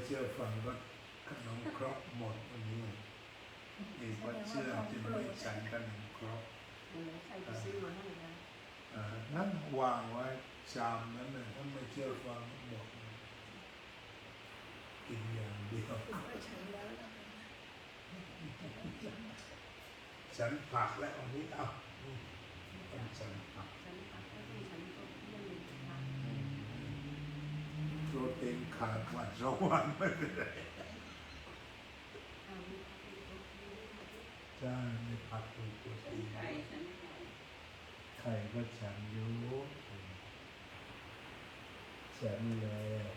เชื่อฟังก็ขนมครกหมดวันนี้มีวัดเชื่อที่ไม่ฉันกันหนึ่งครกใครจะซื้อมาให้นะนั่นวางไว้ชามนั้นเลยถ้าไม่เชื่อฟังหมดกินอย่างเดียวฉันผักแล้ววันนี้เอาต้องฉันผักโปรตีนขาดวันสองวันไม่เป็นไรใช่ไม่ผักเป็นโปรตีนไข่ก็ฉันอยู่ฉันแล้ว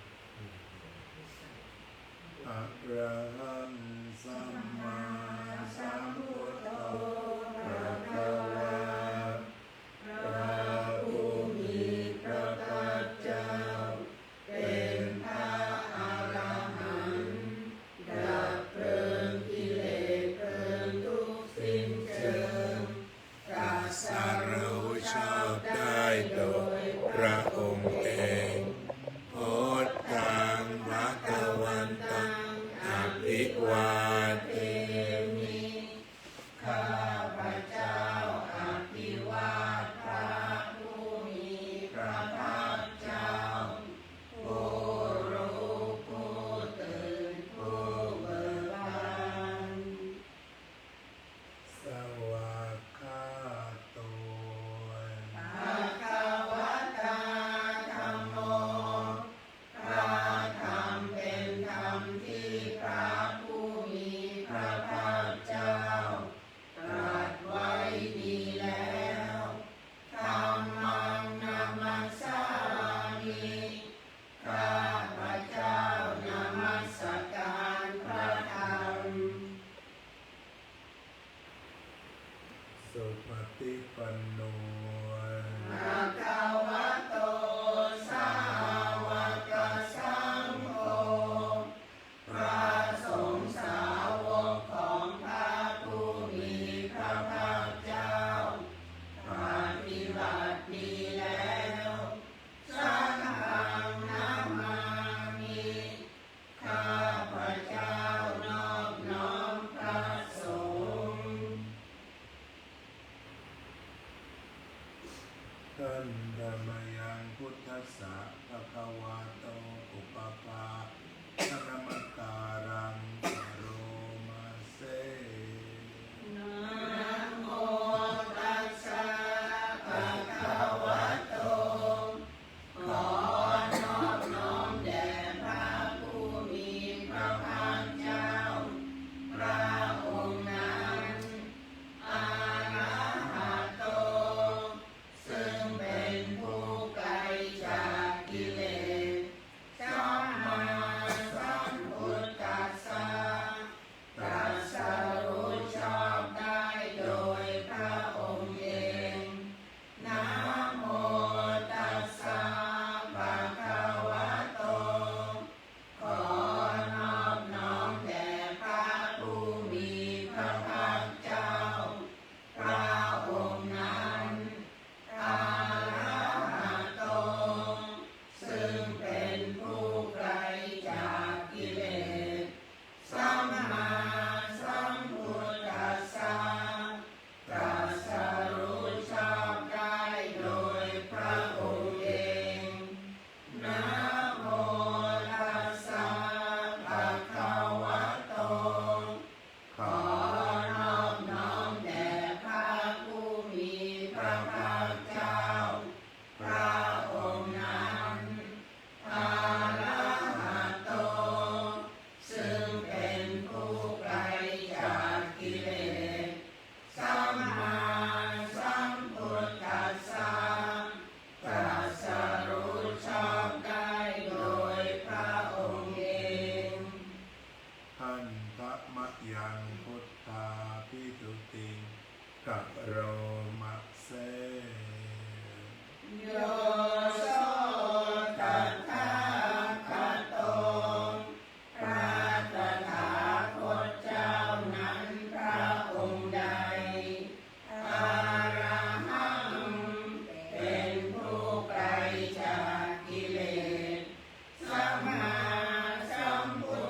อะระหังสัมมาสัมพุทโธภะคะวะพระผู้มีพระภาคเจ้าเป็นพระอรหันต์ดับเพลิงกิเลสเพลิงทุกสิ้นเชิงตรัสรู้ชอบได้โดยพระองค์เองโพธิธังภคะวันตังอภิวาเทมิข้าพระเจ้าอภิวาทพระผู้มีพระภาคเจ้าผู้รู้ผู้ตื่นผู้เบิกบานสวากขาโตภะคะวะตาธัมโมพระธรรมเป็นธรรมที่พระผู้มีพระภาคเจ้าตรัสไว้ดีแล้วธัมมังนัมมัสสามิข้าพระเจ้านมัสการพระธรรมสุปฏิปันโนภะคะวะโตสาวกสังโฆพระสงฆ์สาวกของพระผู้มีพระภาคเจ้าปฏิบัติดีแล้วสังฆังนามามิข้าพระเจ้านอบน้อมพระสงฆ์ท่านธรรมยังพุทธัสสะภะคะวะโตอุปปาทนมัสการังกโรมาเสนะโมตัสสะภะคะวะโตขอนอบน้อมแด่พระผู้มีพระภาคเจ้าพระองค์นั้นอะระหะโตซึ่งเป็นผู้ไกลจากกิเลสสัมมาสัมพุทธัสสะตรัสรู้ชอบได้โดยพระองค์เองนะโมตัสสะภะคะวะโตขอนอบน้อมแด่พระผู้มีพระภาคเจ้าพระองค์นั้นอะระหะโตซึ่งเป็นผู้ไกลจากกิเลสสัมมาสัมพุทธัสสะตรัสรู้ชอบได้โดยพระองค์เองนะโมตัสสะภะคะวะโตขอนอบน้อมแด่พระผู้มีพระภาคเจ้าพระองค์นั้นอะระหะโตซึ่งเป็นผู้ไกลจากกิเลสสัมมาสัมพุทธัสสะตรัสรู้ชอบได้โดยพระองค์เองหันทะมะยังพุทธาภิทุติกัปโรมะเสโยโสตัทธาคโตพระตถาคตเจ้านั้นพระองค์ใดอะระหังเป็นผู้ไกลจากกิเลสสัมมาสัมพุท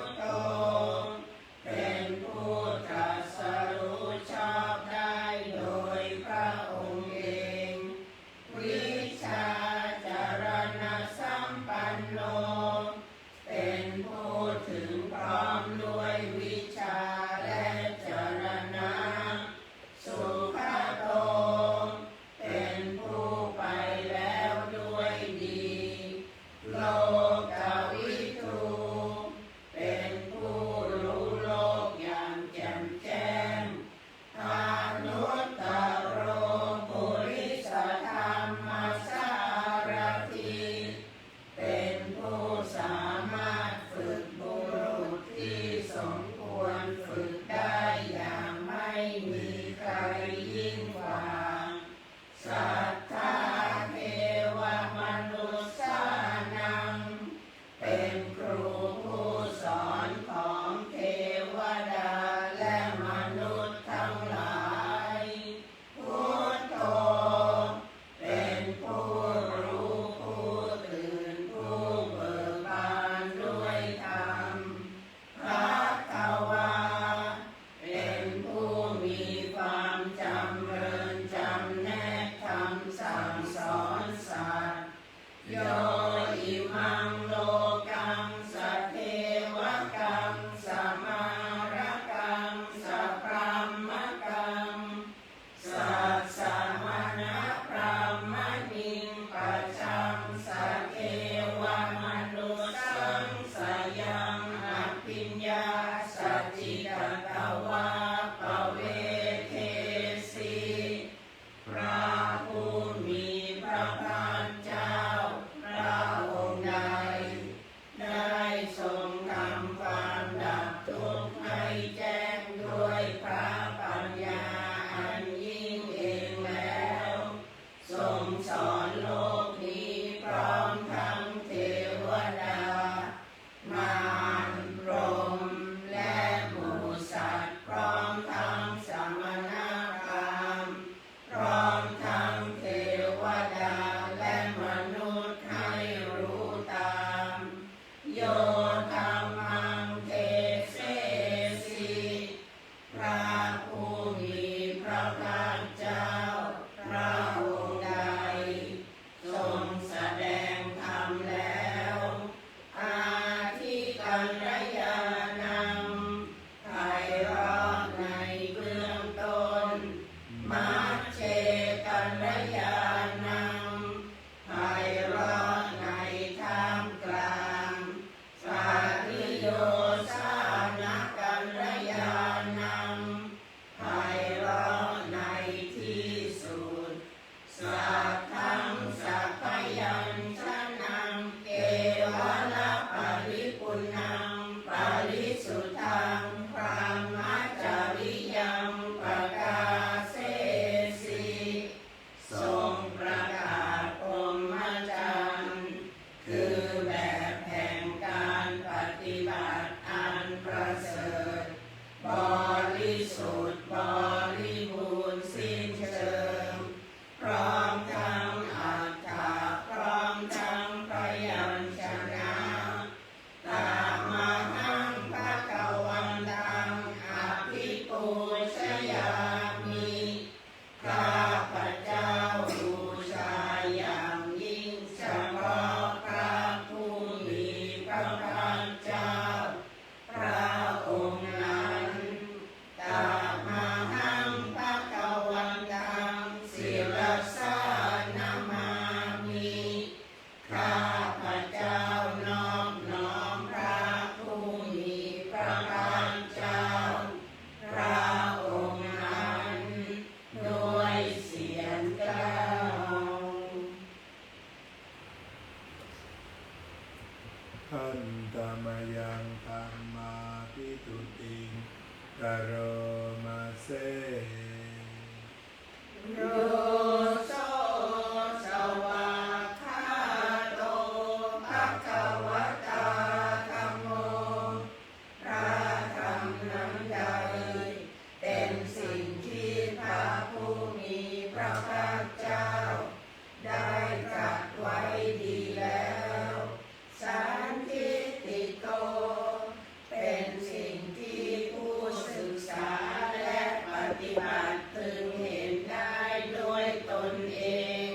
บัติพึงเห็นได้ด้วยตนเอง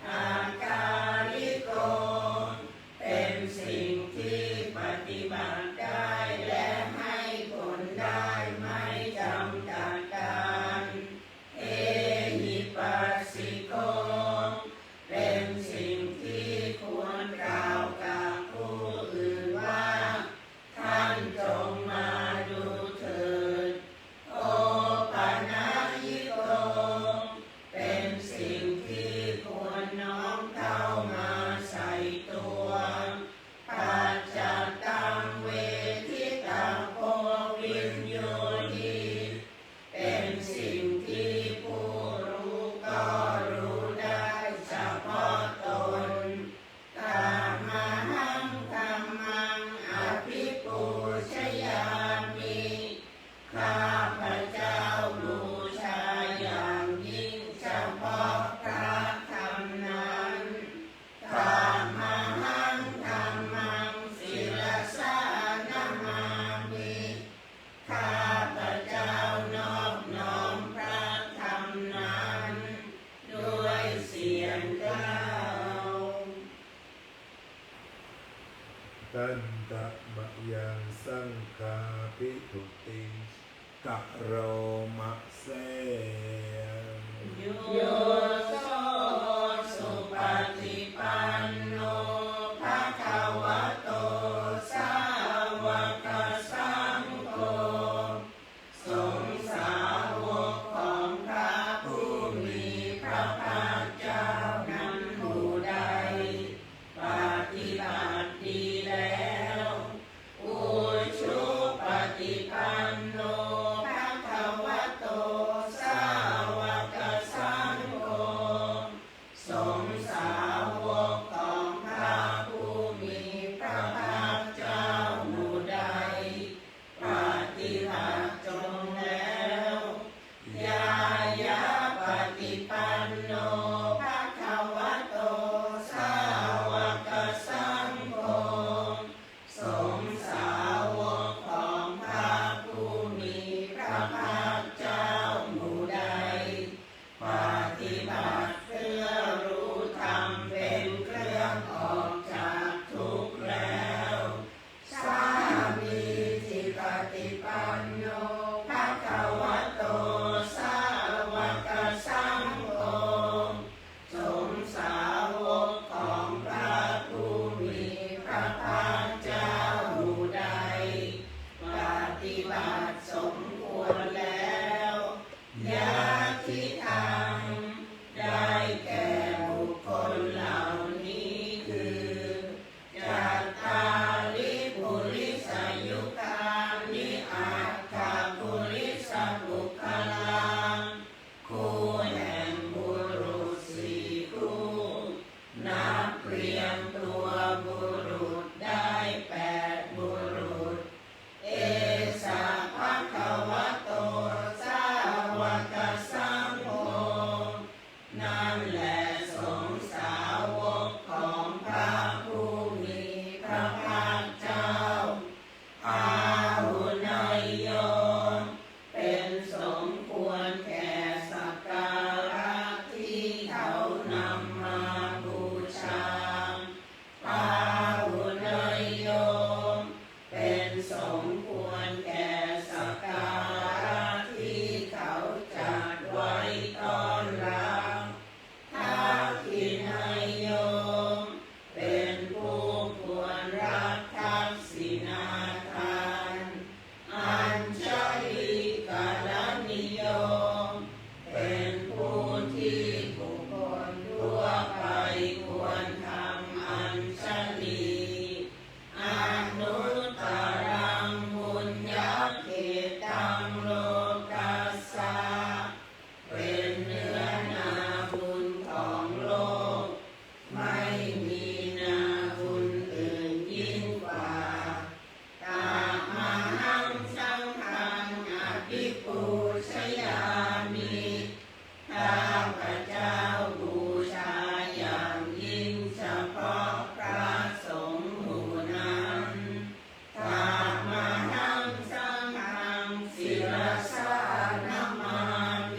อาการิโกเป็นสิ่งที่ปฏิบัติได้และให้ผลได้ไม่จำกัดการเอหิปัสสิโกเป็นสิ่งที่ควรกล่าวกับผู้อื่นว่าท่านจงมาดูเถิดโอปะนะยิโก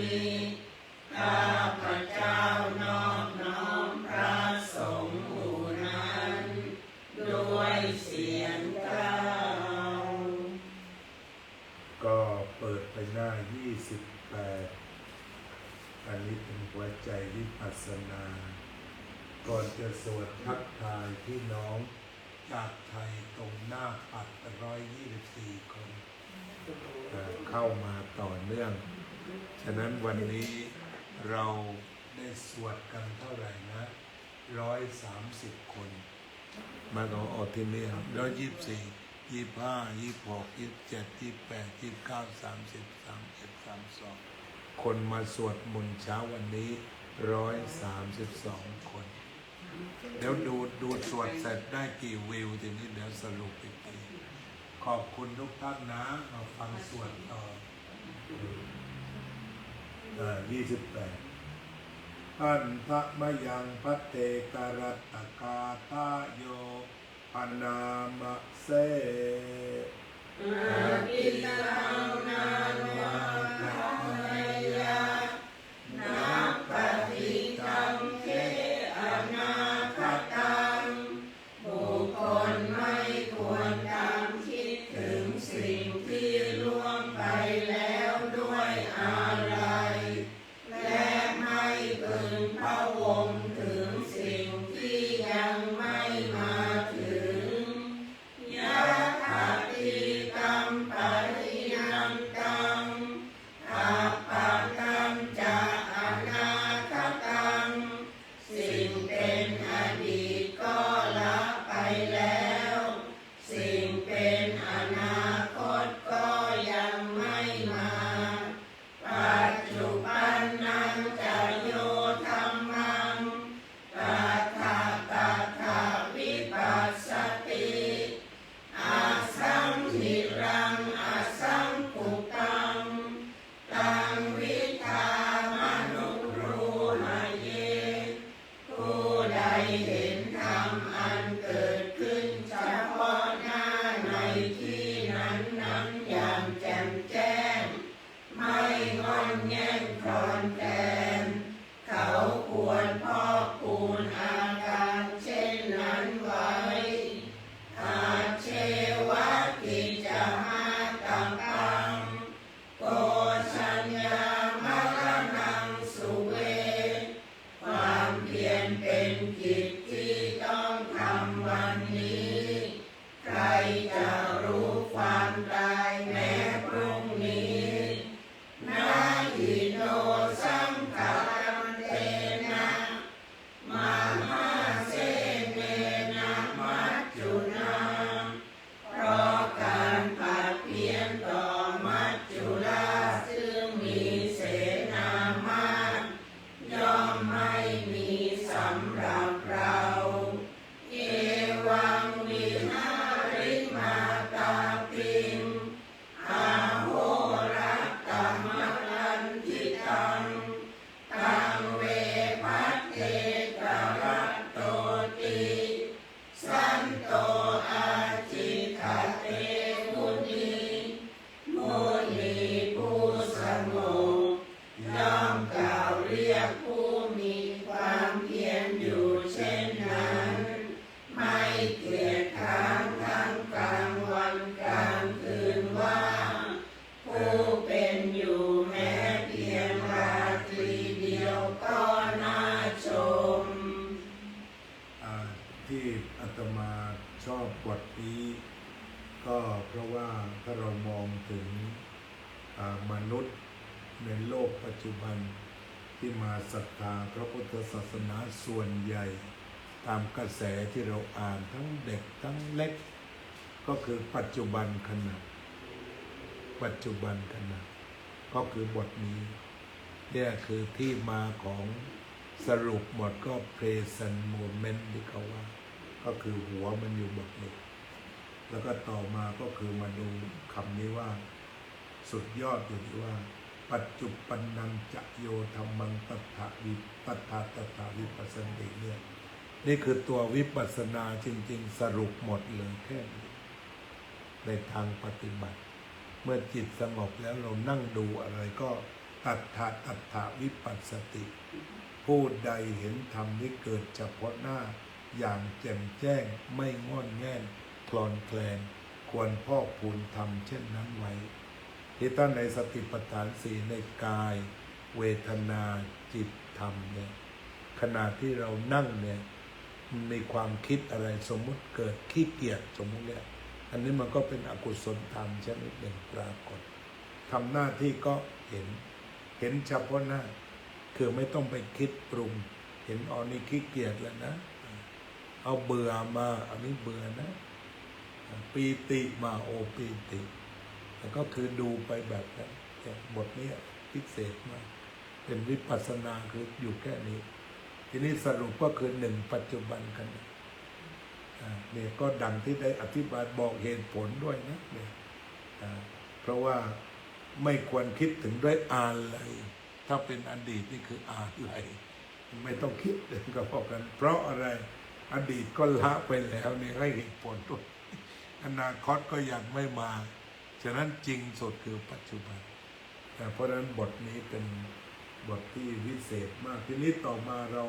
มีข้าพเจ้านอบน้อมพระสงฆ์หมู่นั้นด้วยเสียงกล่าว ก็เปิดไปหน้า 28 อันนี้เป็นหัวใจวิปัสสนา ก่อนจะสวดทักทายพี่น้องจากไทยตรงหน้าปัด124 คนเข้ามาต่อเนื่อง ฉะนั้นวันนี้เราได้สวดกันเท่าไหร่นะ130 คน มาของออทิเนีย124 25 26 27 28 29 30 31 32 คนมาสวดมนต์เช้าวันนี้132 คน เดี๋ยวดูสวดเสร็จได้กี่วิวทีนี้เดี๋ยวสรุปอีกทีขอบคุณทุกท่านนะมาฟังสวดต่อ28อันทะมะยังพัตเตกรัตตกาตาโยปนามะเส อาทิตังนาวาคัมมยานาปฏิตังเขอนาคตังบุคคลไม่ควรตามคิดถึงสิ่งที่ล่วงไปแล้วด้วยอะไรและไม่พึงพะวงถึงสิ่งที่ยังไม่มาถึงยะถาติกัมปริยันตังอาปากัมจะอนาคตังสิ่งเป็นอดีตก็ละไปแล้วสิ่งเป็นอนาคตก็ยังไม่มาปัจจุบันนังจะโยธัมมังตัทธะตัทธะวิปัสสติอาสังหิรังอาสังกุตังตังวิธามนุรูหะเยผู้ใดเห็นธรรมอันเกิดขึ้นเฉพาะหน้าในที่นั้นอย่างแจ่มแจ้งไม่งอนแง่งคลอนแคลนเขาควรพอกพูนอาการเช่นนั้นไว้อาเชวะกิจหาตังปังโกชัญญามรณังสุเวความเพียรเป็นกิจที่ต้องทำวันนี้ใครจะรู้ความตายแม้พรุ่งนี้นาหิโนสังขารเตนะมหาเสเนนะมัจจุนาเพราะการผัดเพี้ยนต่อมัจจุราชซึ่งมีเสนามากย่อมไม่มีสำหรับเราเอวังวิหาริมาตาปิงอาโหรัตตมรันทิตังตังเวพัตเตกรัตโตติสันโตอาจิขเตมุนีมุนีผู้สงบย่อมกล่าวเรียกผู้มีความเพียรอยู่เช่นนั้นไม่เกียจค้านทั้งกลางวันกลางคืนว่าผู้เป็นอยู่แม้เพียงราตรีเดียวก็น่าชม ที่อาตมาชอบบทนี้ก็เพราะว่าถ้าเรามองถึงมนุษย์ในโลกปัจจุบันที่มาศรัทธาพระพุทธศาสนาส่วนใหญ่ตามกระแสที่เราอ่านทั้งเด็กทั้งเล็กก็คือปัจจุบันขณะปัจจุบันขณะก็คือบทนี้เนี่ยคือที่มาของสรุปหมดก็ present moment ที่เขาว่าก็คือหัวมันอยู่บทนี้แล้วก็ต่อมาก็คือมาดูคำนี้ว่าสุดยอดอยู่ที่ว่าปัจจุบันนังจะโยธรรมังตัทธะวิปัฏฐาตัทธะวิปัสสติเนี่ยนี่คือตัววิปัสสนาจริงๆสรุปหมดเลยแค่นี้ในทางปฏิบัติ เมื่อจิตสงบแล้วเรานั่งดูอะไรก็ ตัทธะตัทธะวิปัสสติ ผู้ใดเห็นธรรมที่เกิดเฉพาะหน้าอย่างแจ่มแจ้งไม่งอนแง่นคลอนแคลนควรพอกพูนธรรมเช่นนั้นไว้ที่ท่านในสติปัฏฐานสี่ในกายเวทนาจิตธรรมเนี่ยขณะที่เรานั่งเนี่ยมีความคิดอะไรสมมุติเกิดขี้เกียจสมมุติเนี่ยอันนี้มันก็เป็นอกุศลธรรมชนิดหนึ่งปรากฏทำหน้าที่ก็เห็นเฉพาะหน้าคือไม่ต้องไปคิดปรุงเห็นอ๋อนี่ขี้เกียจแล้วนะเอาเบื่อมาอันนี้เบื่อนะปีติมาโอปีติแล้วก็คือดูไปแบบนั้นบทนี้พิเศษมากเป็นวิปัสสนาคืออยู่แค่นี้ทีนี้สรุปก็คือหนึ่งปัจจุบันกันเนี่ยก็ดังที่ได้อธิบายบอกเหตุผลด้วยนะเนี่ยเพราะว่าไม่ควรคิดถึงด้วยอะไรถ้าเป็นอดีตนี่คืออะไรไม่ต้องคิดเลยก็พอกันเพราะอะไรอดีตก็ละไปแล้วเนี่ยให้เหตุผลด้วยอนาคตก็ยังไม่มาฉะนั้นจริงสุดคือปัจจุบันเพราะฉะนั้นบทนี้เป็นบทที่วิเศษมากทีนี้ต่อมาเรา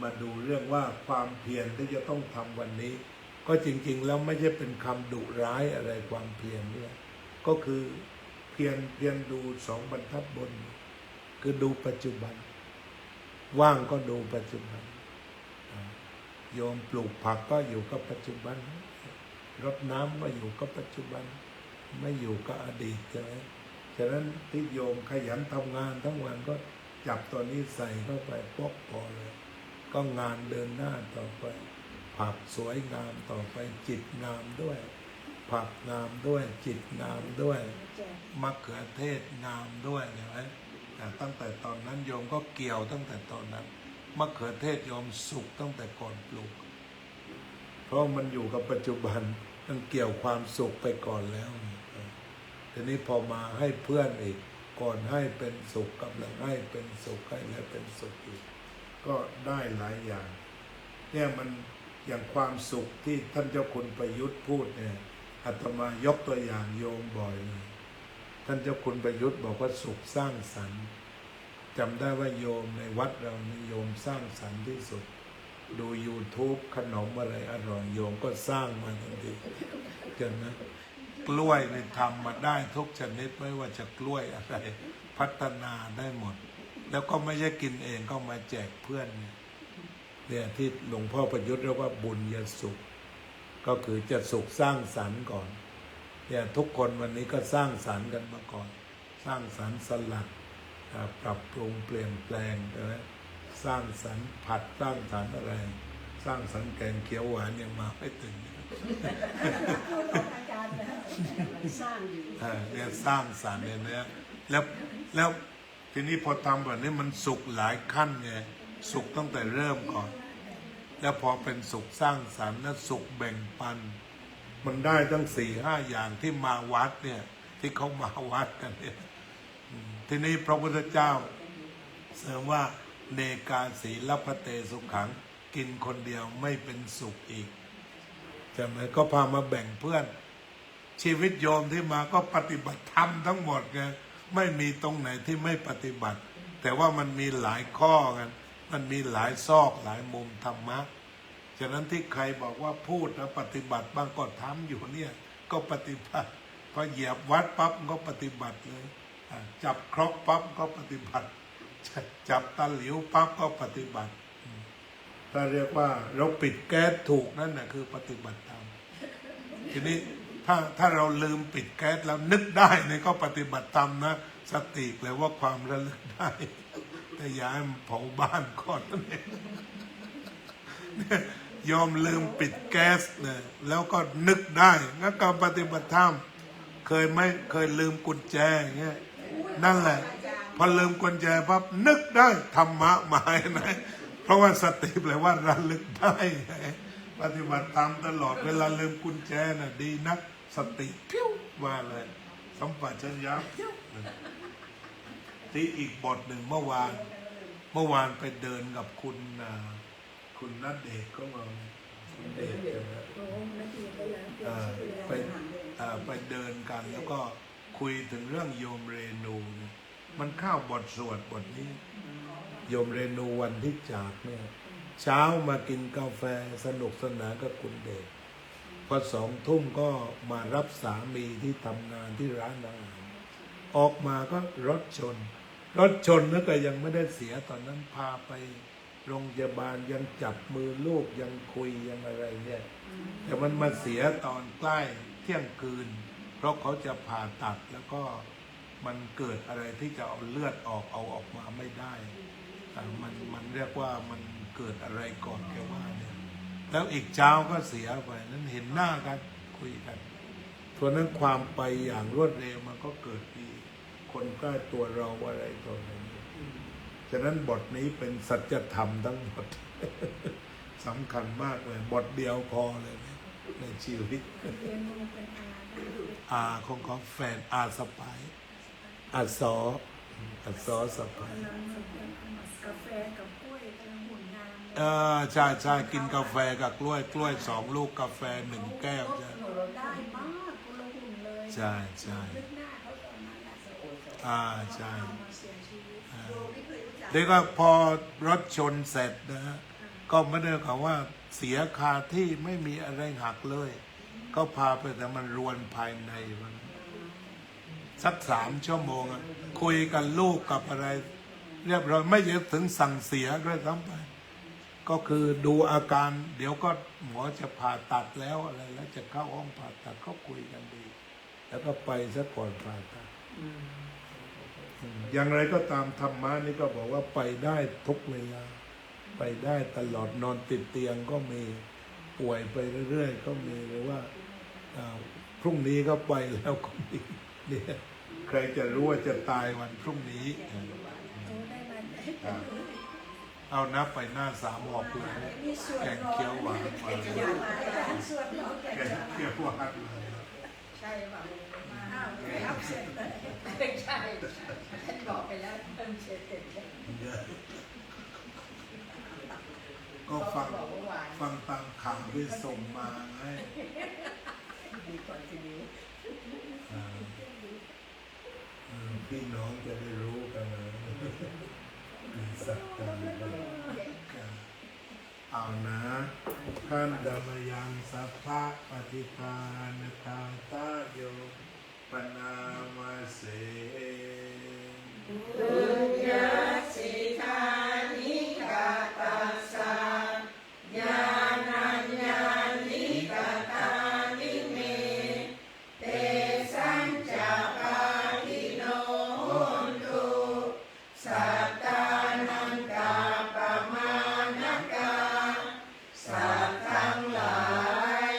มาดูเรื่องว่าความเพียรที่จะต้องทำวันนี้ก็จริงๆแล้วไม่ใช่เป็นคำดุร้ายอะไรความเพียรเนี่ยก็คือเพียรดูสองบรรทัดบนคือดูปัจจุบันว่างก็ดูปัจจุบันโยมปลูกผักก็อยู่กับปัจจุบันรดน้ำก็อยู่กับปัจจุบันไม่อยู่กับอดีตใช่ไหมฉะนั้นที่โยมขยันทำงานทั้งวันก็จับตัวนี้ใส่เข้าไปปกพอเลยก็งานเดินหน้าต่อไปผักสวยงามต่อไปจิตงามด้วยผักงามด้วยจิตงามด้วยมะเขือเทศงามด้วยใช่ไหมตั้งแต่ตอนนั้นโยมก็เกี่ยวตั้งแต่ตอนนั้นมะเขือเทศโยมสุกตั้งแต่ก่อนปลูกเพราะมันอยู่กับปัจจุบันมันเกี่ยวความสุขไปก่อนแล้วทีนี้พอมาให้เพื่อนอีกก่อนให้เป็นสุขกำลังให้เป็นสุขให้แล้วเป็นสุขอีกก็ได้หลายอย่างเนี่ยมันอย่างความสุขที่ท่านเจ้าคุณประยุทธ์พูดเนี่ยอาตมายกตัวอย่างโยมบ่อยเลยท่านเจ้าคุณประยุทธ์บอกว่าสุขสร้างสรรค์จำได้ว่าโยมในวัดเรานี่โยมสร้างสรรค์ที่สุดดู YouTube ขนมอะไรอร่อยโยมก็สร้างมาทันทีเกินนะกล้วยในทำมาได้ทุกชนิดไม่ว่าจะกล้วยอะไรพัฒนาได้หมดแล้วก็ไม่ใช่กินเองก็มาแจกเพื่อนเนี่ยที่หลวงพ่อประยุทธ์เรียกว่าบุญญาสุขก็คือจะสุขสร้างสรรค์ก่อนเนี่ยทุกคนวันนี้ก็สร้างสรรค์กันมาก่อนสร้างสรรค์สลัดปรับปรุงเปลี่ยนแปลงนะสร้างสรรค์ผัดสร้างสรรค์อะไรสร้างสรรค์แกงเขียวหวานยังมาไม่ถึงอาจารย์สร้างอยู่เนี่ยสร้างสรรค์เนี่ยแล้วทีนี้พอทำแบบนี้มันสุขหลายขั้นไงสุขตั้งแต่เริ่มก่อนแล้วพอเป็นสุขสร้างสรรค์และสุขแบ่งปันมันได้ตั้ง 4-5 อย่างที่มาวัดเนี่ยที่เขามาวัดกันเนี่ยทีนี้พระพุทธเจ้าเสริมว่าเนกาสีลัพเตสุขังกินคนเดียวไม่เป็นสุขอีกใช่ไหมก็พามาแบ่งเพื่อนชีวิตโยมที่มาก็ปฏิบัติธรรมทั้งหมดไงไม่มีตรงไหนที่ไม่ปฏิบัติแต่ว่ามันมีหลายข้อกันมันมีหลายซอกหลายมุมธรรมะฉะนั้นที่ใครบอกว่าพูดแล้วปฏิบัติบางก็ทำอยู่เนี่ยก็ปฏิบัติพอเหยียบวัดปั๊บก็ปฏิบัติเลยจับครกปั๊บก็ปฏิบัติจับตะหลิวปั๊บก็ปฏิบัติถ้าเรียกว่าเราปิดแก๊สถูกนั่นแหละคือปฏิบัติธรรมทีนี้ถ้าเราลืมปิดแก๊สแล้วนึกได้เนี่ยก็ปฏิบัติธรรมนะสติแปลว่าความระลึกได้แต่อย่าให้เผาบ้านก่อนนั่นเองยอมลืมปิดแก๊สเนี่ยแล้วก็นึกได้งั้นการปฏิบัติธรรมเคยลืมกุญแจอย่างเงี้ยนั่นแหละพอลืมกุญแจปั๊บนึกได้ธรรมะมานะเพราะว่าสติแปลว่าระลึกได้ปฏิบัติตามตลอดเวลาลืมกุญแจน่ะดีนักสติพิ้วว่าเลยสัมปชัญญะพิ้วที่อีกบทหนึ่งเมื่อวานไปเดินกับคุณณเดชน์ก็มาคุณเดชน์ไปเดินกันแล้วก็คุยถึงเรื่องโยมเรนู มันเข้าบทสวดบทนี้โยมเรนูวันที่จากเนี่ยเช้ามากินกาแฟสนุกสนานกับคุณเดชพอ2 ทุ่มก็มารับสามีที่ทำงานที่ร้านอาหารออกมาก็รถชนแล้วก็ยังไม่ได้เสียตอนนั้นพาไปโรงพยาบาลยังจับมือลูกยังคุยยังอะไรเนี่ยแต่มันมาเสียตอนใกล้เที่ยงคืนเพราะเขาจะผ่าตัดแล้วก็มันเกิดอะไรที่จะเอาเลือดออกมาไม่ได้มันเรียกว่ามันเกิดอะไรก่อนแกว่าเนี่ยแล้วอีกเช้าก็เสียไปนั้นเห็นหน้ากันคุยกันเพราะนั้นความไปอย่างรวดเร็วมันก็เกิดมีคนใกล้ตัวเราอะไรตัวนั้นฉะนั้นบทนี้เป็นสัจธรรมทั้งหมด สำคัญมากเลยบทเดียวพอเลยในชีวิตของแฟนสไปซอสไป กาแฟกับกล้วยกำลังหุ่นงาม ใช่กินกาแฟกับกล้วย2 ลูกกาแฟ1 แก้วใช่ได้มากคนละหุ่นเลย ใช่นึกหน้าเขาตอนนั้นแหละใช่เสียชีวิต เดี๋ยวก็พอรถชนเสร็จนะฮะก็ไม่ได้ข่าวว่าเสียคาที่ไม่มีอะไรหักเลยก็พาไปแต่มันรวนภายในมันสัก3 ชั่วโมงคุยกันลูกกับอะไรเรียบร้อยไม่ถึงสั่งเสียด้วยซ้ำไปก็คือดูอาการเดี๋ยวก็หมอจะผ่าตัดแล้วอะไรแล้วจะเข้าห้องผ่าตัดก็คุยกันดีแล้วก็ไปซะก่อนผ่าตัดอย่างไรก็ตามธรรมะนี่ก็บอกว่าไปได้ทุกเวลาไปได้ตลอดนอนติดเตียงก็มีป่วยไปเรื่อยๆก็มีหรือว่าพรุ่งนี้ก็ไปแล้วก็มีเนี่ยใครจะรู้ว่าจะตายวันพรุ่งนี้เอานับไปหน้า3 หอบเลยแกงเขียวหวานแกงเขียวหวานเลยใช่ป่ะไม่เอาเสร็จเลยไม่ใช่ฉันบอกไปแล้วเพิ่มเสร็จก็ฟังตามข่าวที่ส่งมาไงดีกว่าทีนี้พี่น้องจะได้รู้กันเลยมีสักการเอานะท่านดามยังสัพพะปฏิภาณทางตาโยปนามาเสปุญญสิทานิกาตัสสะญาณัญญานิกาตานิเมเตสัญจปาทิโนโหนตุสัตตานังกาปมาณกาสัตว์ทั้งหลาย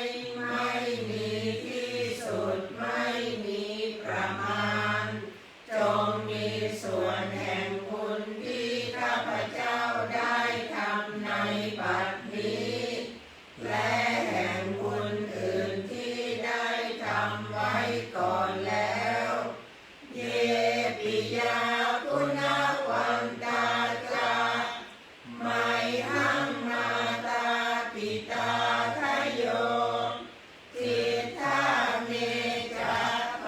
ไม่มีที่สุดไม่มีประมาณจงมีส่วนแห่งบุญที่ข้าพเจ้าได้ทำในบัดนี้และแห่งบุญอื่นที่ได้ทำไว้ก่อนแล้วเยปิยาคุณวันตาจาไมหังมาตาปิตาทะโยทิทาเมจะ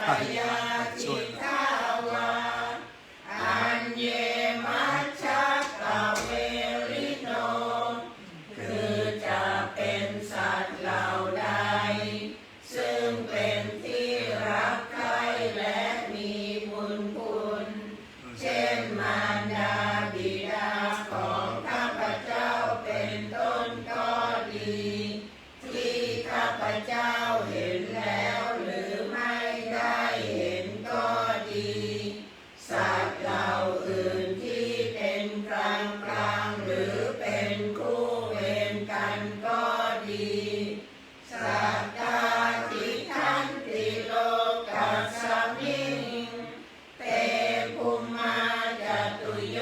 ปยาจิทาวาอันเยมัชฌะกะเวริโนคือจะเป็นสัตว์เหล่าใดซึ่งเป็นที่รักใคร่และมีบุญคุณเช่นมารดาบิดาของข้าพเจ้าเป็นต้นก็ดีที่ข้าพเจ้าเห็นแล้วหรือไม่ได้เห็นก็ดีสัตว์เหล่าอื่นที่เป็นกลางหรือเป็นคู่เวรกันก็ดีสัตตาทิทันติโลกัสสมิงเตภุมมาจตุโย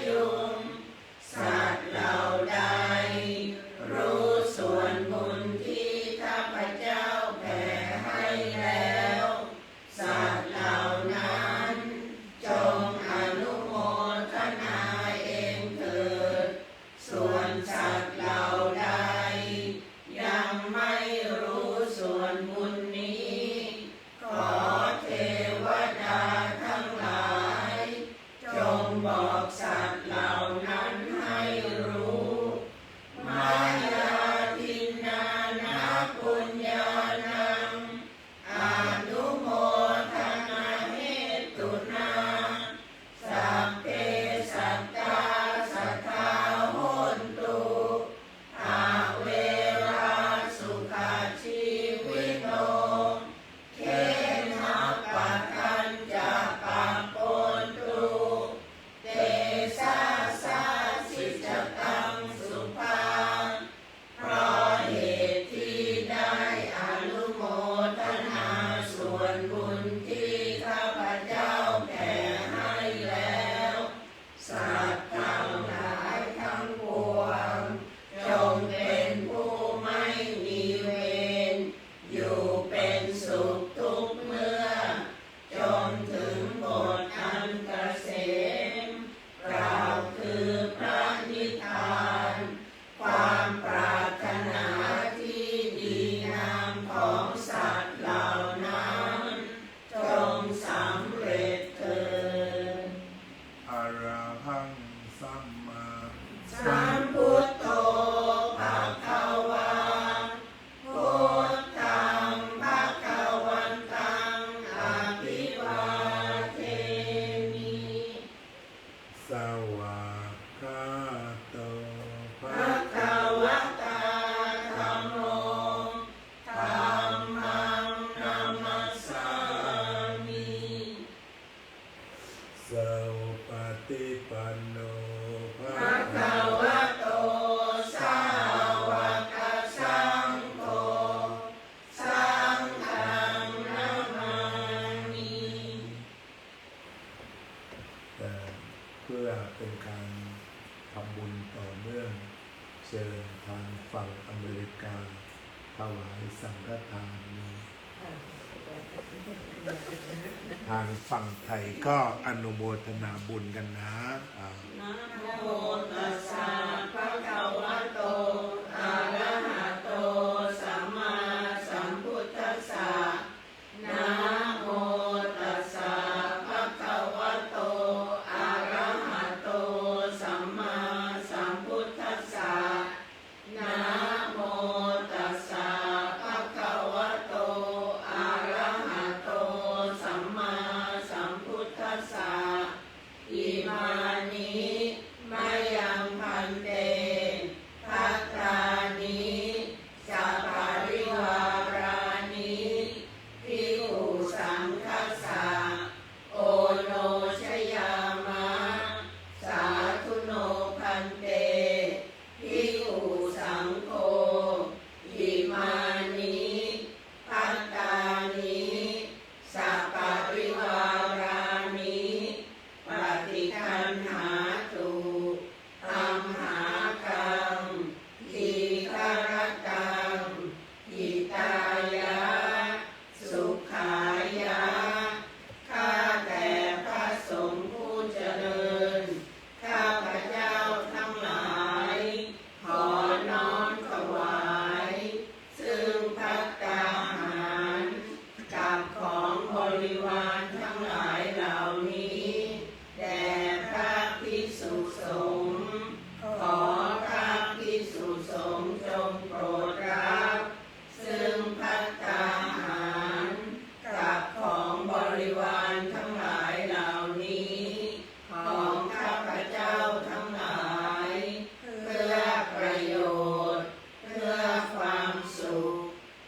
ยุงสัตว์เหล่าใดรู้ส่วนบุญที่ข้าพเจ้าแผ่ให้แล้วสัตว์เหล่านั้นจงอนุโมทนาเองเถิดส่วนสัตว์เหล่าใดยังไม่รู้ส่วนบุญนี้ขอเทวดาทั้งหลายจงบอกสัตว์เหล่านั้นให้รู้มายาทินนานาปุญญานังอนุโมทนาเหตุนาสัพเพสัตตาสัทธาโหนตุอาเวราสุขาชีวิโตเขนะปัจจันจะปะปนตุเตสาสาสิจตังสุภาเพราะเหตุที่ได้อนุโมทนาส่วนบุญที่ข้าพเจ้าแผ่ให้แล้วสัตว์ทั้งหลายทั้งปวงจงเป็นผู้ไม่มีเวรอยู่เป็นสุขทุกเมื่อจนถึงบทอันเกษมกล่าวคือพระนิพพานความปรารถนาที่ดีงามของสัตว์เหล่านั้นจงสำเร็จเถิด อรหังสัมมา สัมพุทโธภะคะวาพุทธังภะคะวันตังอะภิวาเทมิ สวากขาโตภะ ภะคะวะตาธัมโมธัมมังนัมมัสสามิ สวปฏิปันโนภะ ภะคะวะโตสาวกสังโฆสังฆังนะมามิ แต่เพื่อเป็นการทำบุญต่อเนื่องเชิญทางฝั่งอเมริกาถวายสังฆทานนี้ทางฝั่งไทยก็อนุโมทนาบุญกันนะนะโมตัสสะภะคะวะโตอะระหะโตสัมมาสัมพุทธัสสะนะโมตัสสะภะคะวะโตอะระหะโตสัมมาสัมพุทธัสสะนะโมตัสสะภะคะวะโตอะระหะโตสัมมาสัมพุทธัสสะอิมานิมายังพันเตภัตตานิสัพปริวารานิภิกขุสังฆัสสะโอโนชยามะสาธุโนพันเตภิกขุสังโฆอิมานิภัตตานิสัพปริวารานิปฏิคันหาตุอัมหากังทีฆรตังหิตายะสุขายะข้าแต่พระสงฆ์ผู้เจริญข้าพเจ้าทั้งหลายขอน้อมถวายซึ่งภัตตาหารกับของบริวารทั้งหลายเหล่านี้แด่พระภิกษุสงฆ์ขอพระภิกษุสงฆ์จงโปรดรับซึ่งภัตตาหารกับของบริวารทั้งหลายเหล่านี้ของข้าพเจ้าทั้งหลายเพื่อประโยชน์เพื่อความสุข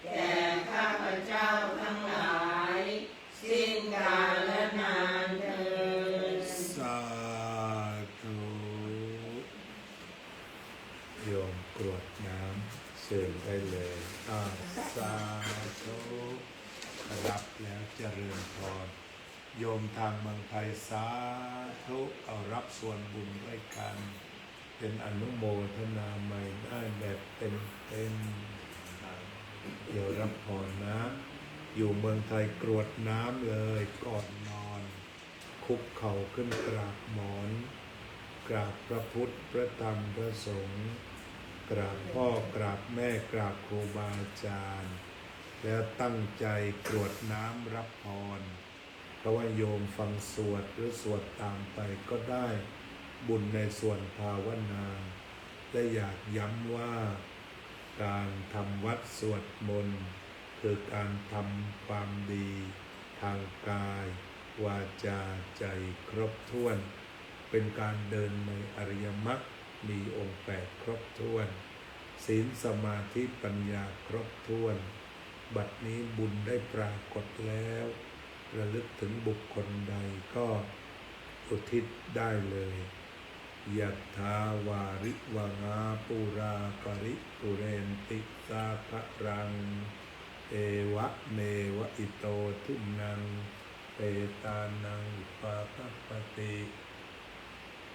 แก่ข้าพเจ้าทั้งหลายสิ้นกาลนานเถิด สาธุโยมกรวดน้ำเชิญได้เลยสาธุรับแล้วเจริญพร โยมทางเมืองไทยสาธุเอารับส่วนบุญด้วยกัน เป็นอนุโมทนาใหม่ได้แบบเต็มเดี๋ยวรับพรนะ อยู่เมืองไทยกรวดน้ำเลยก่อนนอน คุกเข่าขึ้นกราบหมอน กราบพระพุทธพระธรรมพระสงฆ์กราบพ่อกราบแม่กราบครูบาอาจารย์แล้วตั้งใจกรวดน้ำรับพรเพราะว่าโยมฟังสวดหรือสวดตามไปก็ได้บุญในส่วนภาวนาและอยากย้ำว่าการทำวัดสวดมนต์คือการทำความดีทางกายวาจาใจครบถ้วนเป็นการเดินในอริยมรรคมีองค์8ครบถ้วนศีลสมาธิปัญญาครบถ้วนบัดนี้บุญได้ปรากฏแล้วระลึกถึงบุคคลใดก็อุทิศได้เลยยัตถาวาริวหาปุราปริปุเรนติสาภรังเอวะเมวะอิโตทินังเปตานังอุปาปติ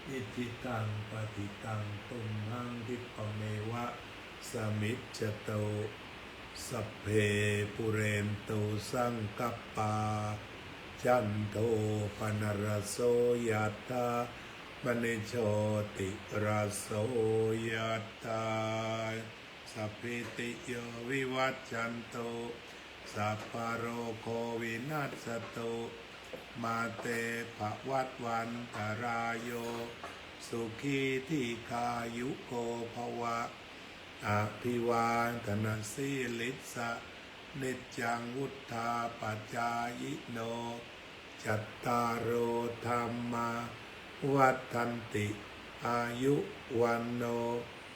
อิทิตังปฏิตังตุมหังทิปเมวะสมิจจโตสัพเพปุเรนโตสังกัปปาจันโทปนรสโสยถามณิโชติราโสยถาสัพพิติโยวิวัจจันโตสัพพะโรโควินัสสตุมาเตภวัตวันตรายโยสุขีทีคายุโกภวะอภิวาทนาสีลิสะนิจจังวุธาปัจจายโนจัตตารโอธรรมาวัฏันติอายุวันโน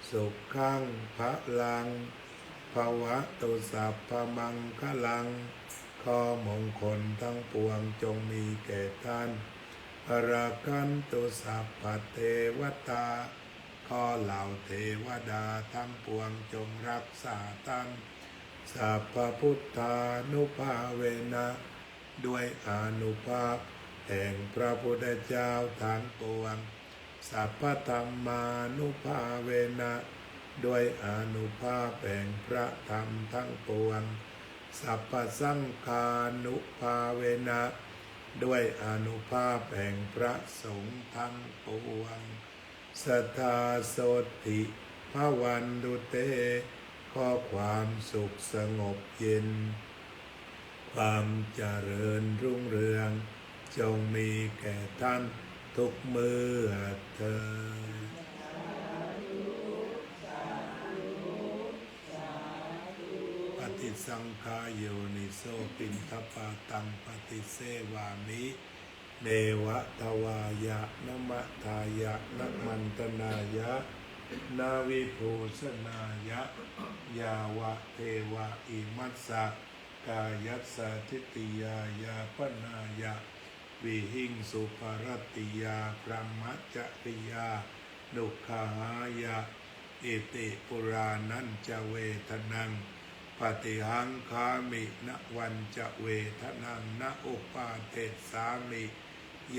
สุขังพลังภวะตุสัพพมังคลังข้อมงคลทั้งปวงจงมีแก่ท่านอราคันตุสัพพเทวตาข้อเหล่าเทวดาทั้งปวงจงรักษาท่านสัพพพุทธานุภาเวนะด้วยอานุภาพแห่งพระพุทธเจ้าทั้งปวงสัพพธรรมานุภาเวนะด้วยอานุภาพแห่งพระธรรมทั้งปวงสัพพสังฆานุภาเวนะด้วยอานุภาพแห่งพระสงฆ์ทั้งปวงสัทธาโสติภวันตุเตข้อความสุขสงบเย็นความเจริญรุ่งเรืองจงมีแก่ท่านทุกเมื่อเทอญปฏิสังขายโยนิโสปินทปาตังปฏิเสวามิเนวะทวายะนมะทายะนมันตนายะนาวิภูสนายะยาวะเทวะอิมัสสะกายัสสะทิฏฐิยายาปนายะวิหิงสุปรติยาพรหมจริยานุขหายะอิติปุรานันจะเวทนังปฏิหังคามินวันจะเวทนังนอุปาเทสามิ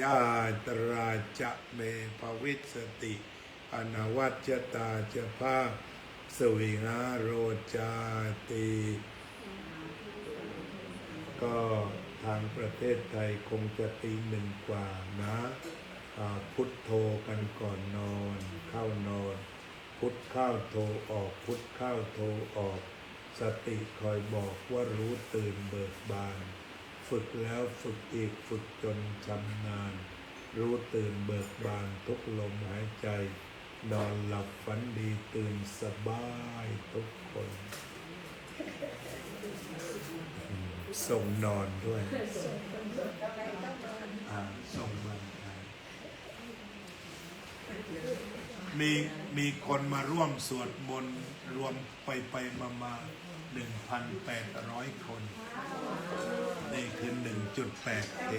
ยาตราจะเมภวิสติอนวัจจตาจะภาสวิหาโรจาติก็ทางประเทศไทยคงจะตีหนึ่งกว่านะพุทโธกันก่อนนอนเข้านอนพุทเข้าโธออกพุทเข้าโธออกสติคอยบอกว่ารู้ตื่นเบิกบานฝึกแล้วฝึกอีกฝึกจนชำนาญรู้ตื่นเบิกบานทุกลมหายใจนอนหลับฝันดีตื่นสบายทุกคนส่งนอนด้วยส่งวันไทยมีคนมาร่วมสวดมนต์รวมไปมา 1,800 คนนี่คือ 1.8 เท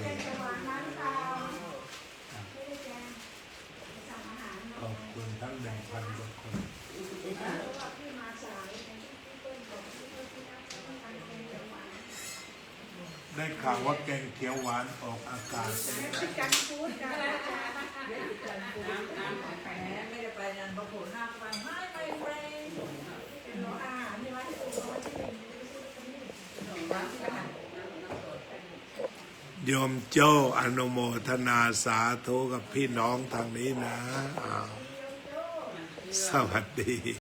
ขอบคุณทั้ง 1,000 กว่าคน ได้ข่าวว่าแกงเขียวหวานออกอากาศ ชิกันพูดกันแหมไม่ได้ไปนันประโผล่หน้าไปไม่ไปเป็นโลอาหารนี่วะที่ตัวว่าที่เป็น โยมโจ้อนุโมทนาสาธุกับพี่น้องทางนี้นะ สวัสดี